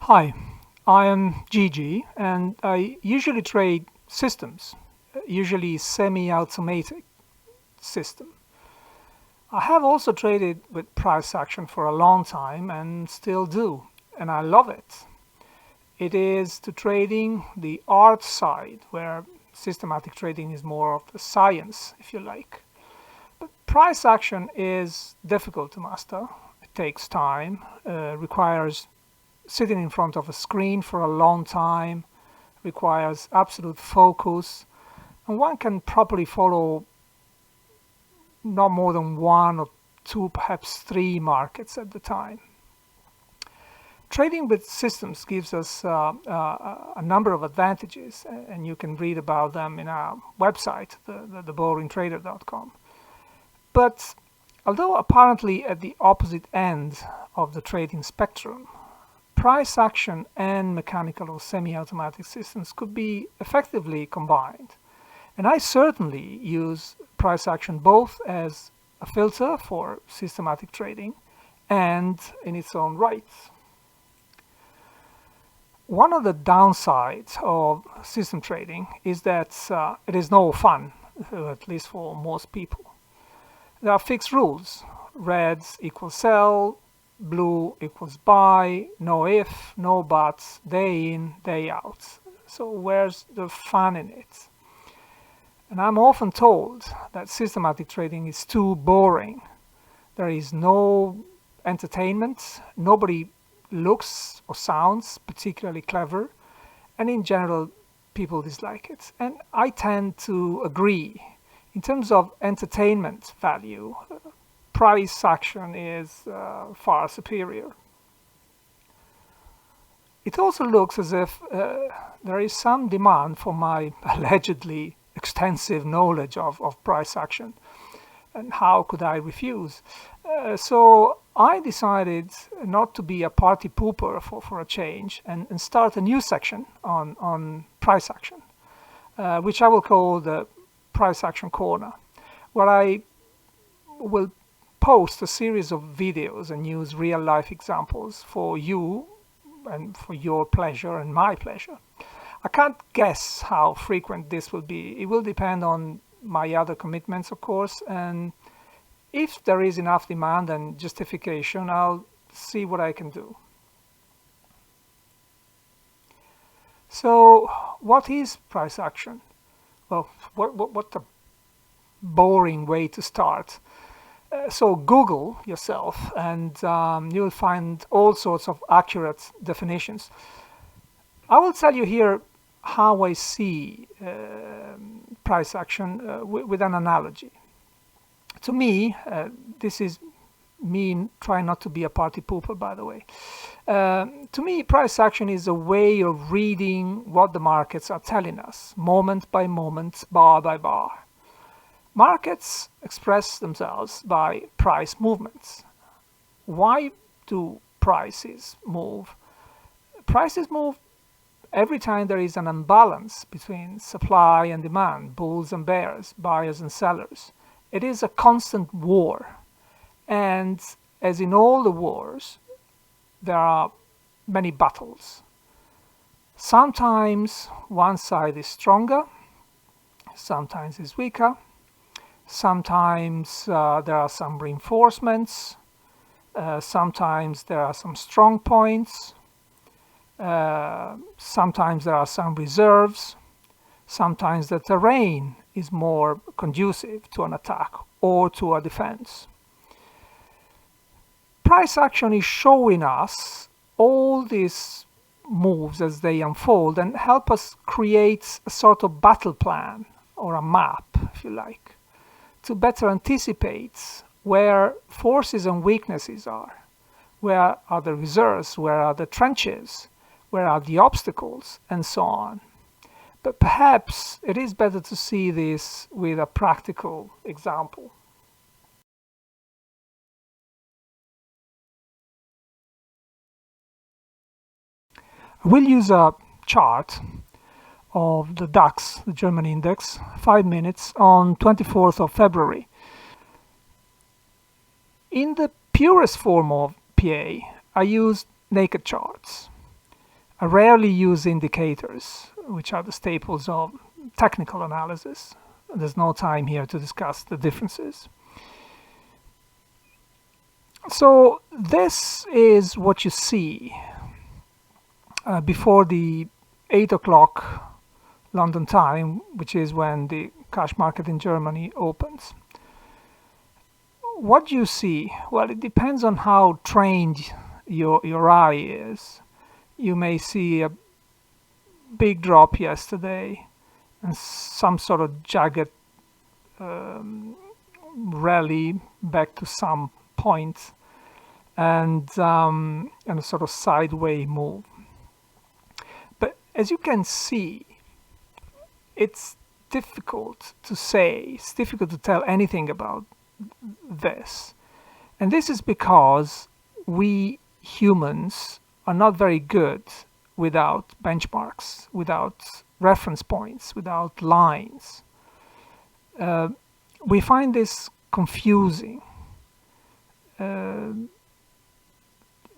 Hi, I am Gigi and I usually trade systems, usually semi-automatic system. I have also traded with price action for a long time and still do, and I love it. It is to trading the art side, where systematic trading is more of the science, if you like. But price action is difficult to master. It takes time, requires sitting in front of a screen for a long time, requires absolute focus, and one can properly follow not more than one or two, perhaps three markets at the time. Trading with systems gives us a number of advantages, and you can read about them in our website, theboringtrader.com. But although apparently at the opposite end of the trading spectrum, price action and mechanical or semi-automatic systems could be effectively combined. And I certainly use price action both as a filter for systematic trading and in its own right. One of the downsides of system trading is that it is no fun, at least for most people. There are fixed rules. Reds equals sell, blue equals buy, no if, no buts, day in, day out. So where's the fun in it? And I'm often told that systematic trading is too boring. There is no entertainment, nobody looks or sounds particularly clever, and in general people dislike it. And I tend to agree. In terms of entertainment value, price action is far superior. It also looks as if there is some demand for my allegedly extensive knowledge of price action, and how could I refuse? So I decided not to be a party pooper for a change and start a new section on price action, which I will call the Price Action Corner, where I will post a series of videos and use real-life examples for you and for your pleasure and my pleasure. I can't guess how frequent this will be. It will depend on my other commitments, of course, and if there is enough demand and justification, I'll see what I can do. So what is price action? Well, what a boring way to start. So Google yourself and you'll find all sorts of accurate definitions. I will tell you here how I see price action with an analogy. To me, this is me trying not to be a party pooper, by the way. To me, price action is a way of reading what the markets are telling us, moment by moment, bar by bar. Markets express themselves by price movements. Why do prices move? Prices move every time there is an imbalance between supply and demand, bulls and bears, buyers and sellers. It is a constant war. And as in all the wars, there are many battles. Sometimes one side is stronger, sometimes is weaker. Sometimes there are some reinforcements, sometimes there are some strong points, sometimes there are some reserves, sometimes the terrain is more conducive to an attack or to a defense. Price action is showing us all these moves as they unfold and help us create a sort of battle plan or a map, if you like, to better anticipate where forces and weaknesses are. Where are the reserves? Where are the trenches? Where are the obstacles? And so on. But perhaps it is better to see this with a practical example. We'll use a chart of the DAX, the German index, 5 minutes on 24th of February. In the purest form of PA, I used naked charts. I rarely use indicators, which are the staples of technical analysis. There's no time here to discuss the differences. So this is what you see before the 8 o'clock London time, which is when the cash market in Germany opens. What do you see? Well, it depends on how trained your eye is. You may see a big drop yesterday and some sort of jagged rally back to some point, and a sort of sideways move. But as you can see, it's difficult to say, it's difficult to tell anything about this. And this is because we humans are not very good without benchmarks, without reference points, without lines. We find this confusing.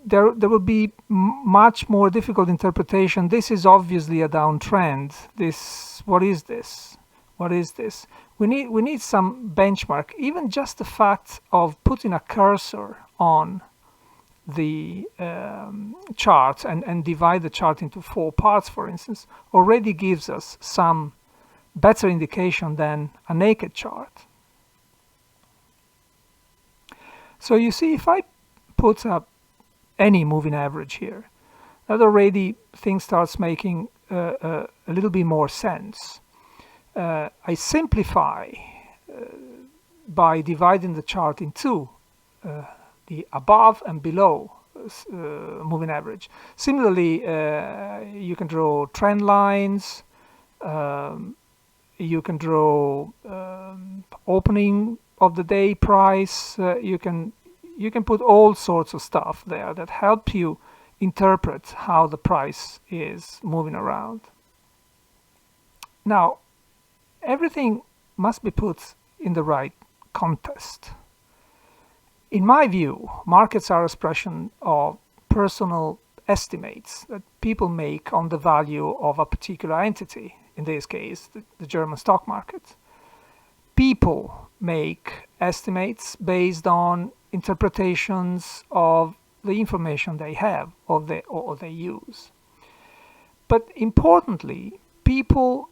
There will be much more difficult interpretation. This is obviously a downtrend. What is this? What is this? We need some benchmark. Even just the fact of putting a cursor on the chart and divide the chart into 4 parts, for instance, already gives us some better indication than a naked chart. So you see, if I put up any moving average here, that already things starts making a little bit more sense. I simplify by dividing the chart in 2, the above and below moving average. Similarly, you can draw trend lines, you can draw opening of the day price, you can put all sorts of stuff there that help you interpret how the price is moving around. Now, everything must be put in the right context. In my view, markets are an expression of personal estimates that people make on the value of a particular entity, in this case, the German stock market. People make estimates based on interpretations of the information they have or they use. But importantly, people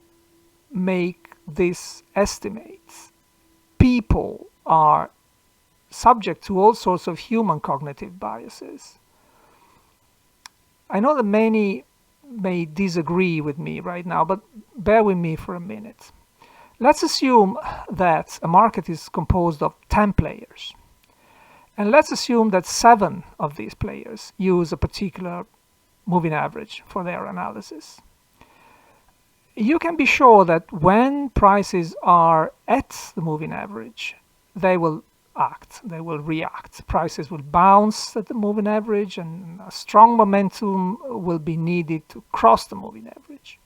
make these estimates. People are subject to all sorts of human cognitive biases. I know that many may disagree with me right now, but bear with me for a minute. Let's assume that a market is composed of 10 players. And let's assume that 7 of these players use a particular moving average for their analysis. You can be sure that when prices are at the moving average, they will act, they will react. Prices will bounce at the moving average, and a strong momentum will be needed to cross the moving average.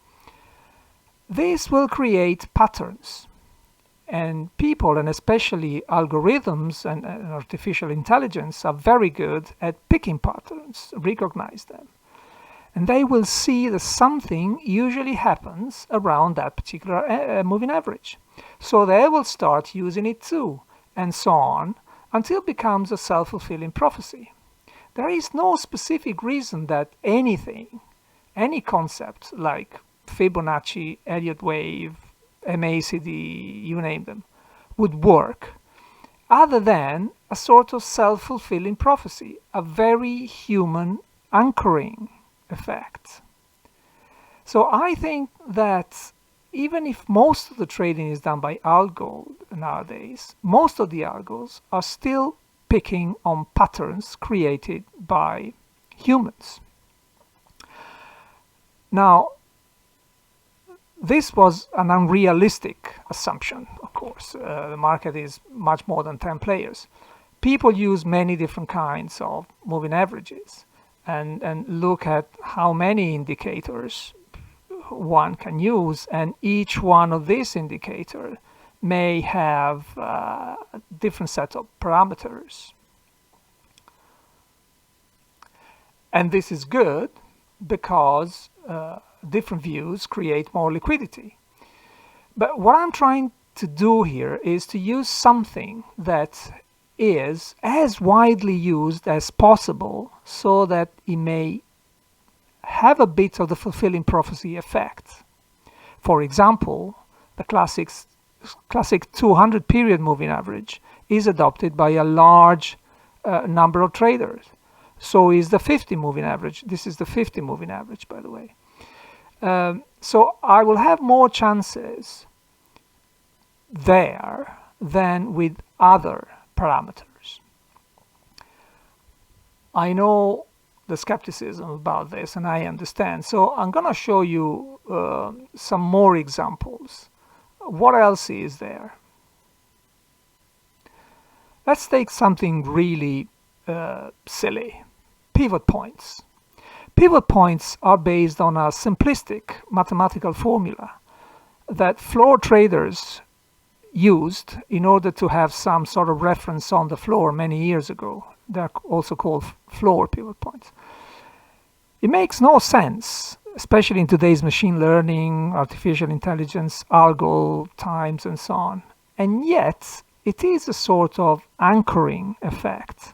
This will create patterns, and people, and especially algorithms and artificial intelligence, are very good at picking patterns, recognize them. And they will see that something usually happens around that particular moving average. So they will start using it too, and so on, until it becomes a self-fulfilling prophecy. There is no specific reason that anything, any concept like Fibonacci, Elliott wave, MACD, you name them, would work, other than a sort of self-fulfilling prophecy, a very human anchoring effect. So I think that even if most of the trading is done by algo nowadays, most of the algos are still picking on patterns created by humans. Now, this was an unrealistic assumption, of course. The market is much more than 10 players. People use many different kinds of moving averages and look at how many indicators one can use, and each one of these indicators may have a different set of parameters. And this is good because different views create more liquidity. But what I'm trying to do here is to use something that is as widely used as possible so that it may have a bit of the fulfilling prophecy effect. For example, the classic 200 period moving average is adopted by a large number of traders. So is the 50 moving average. This is the 50 moving average, by the way. So I will have more chances there than with other parameters. I know the skepticism about this, and I understand. So I'm going to show you some more examples. What else is there? Let's take something really silly. Pivot points. Pivot points are based on a simplistic mathematical formula that floor traders used in order to have some sort of reference on the floor many years ago. They're also called floor pivot points. It makes no sense, especially in today's machine learning, artificial intelligence, algo times, and so on. And yet, it is a sort of anchoring effect.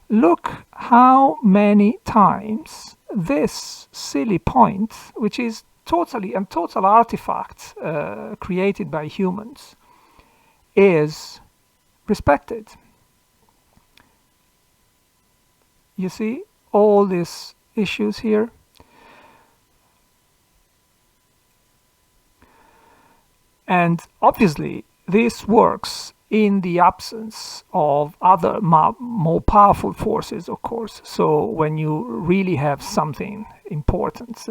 Look how many times this silly point, which is totally a total artifact created by humans, is respected. You see all these issues here? And obviously, this works in the absence of other more powerful forces, of course. So when you really have something important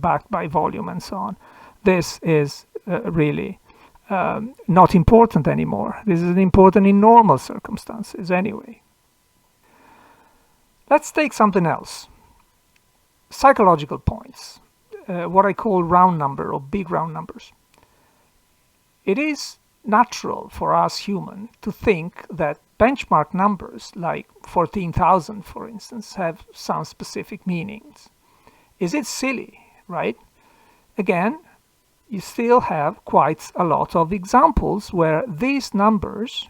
backed by volume and so on, this is really not important anymore. This is important in normal circumstances anyway. Let's take something else. Psychological points, what I call round number or big round numbers. It is natural for us humans to think that benchmark numbers like 14,000, for instance, have some specific meanings. Is it silly, right? Again, you still have quite a lot of examples where these numbers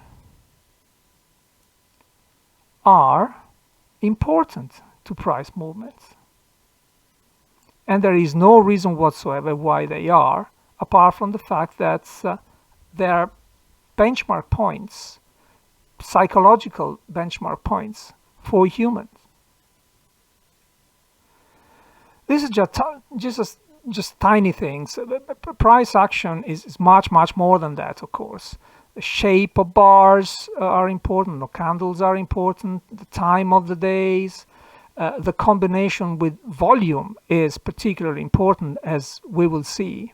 are important to price movements. And there is no reason whatsoever why they are, apart from the fact that they are benchmark points, psychological benchmark points for humans. This is just tiny things. Price action is much more than that, of course. The shape of bars are important, the candles are important, the time of the days, the combination with volume is particularly important, as we will see.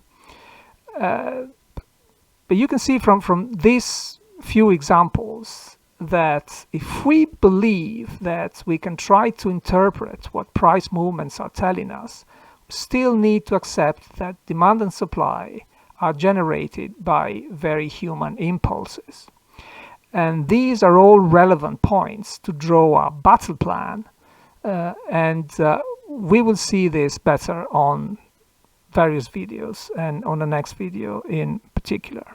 But you can see from these few examples that if we believe that we can try to interpret what price movements are telling us, we still need to accept that demand and supply are generated by very human impulses. And these are all relevant points to draw a battle plan, and we will see this better on various videos and on the next video in particular.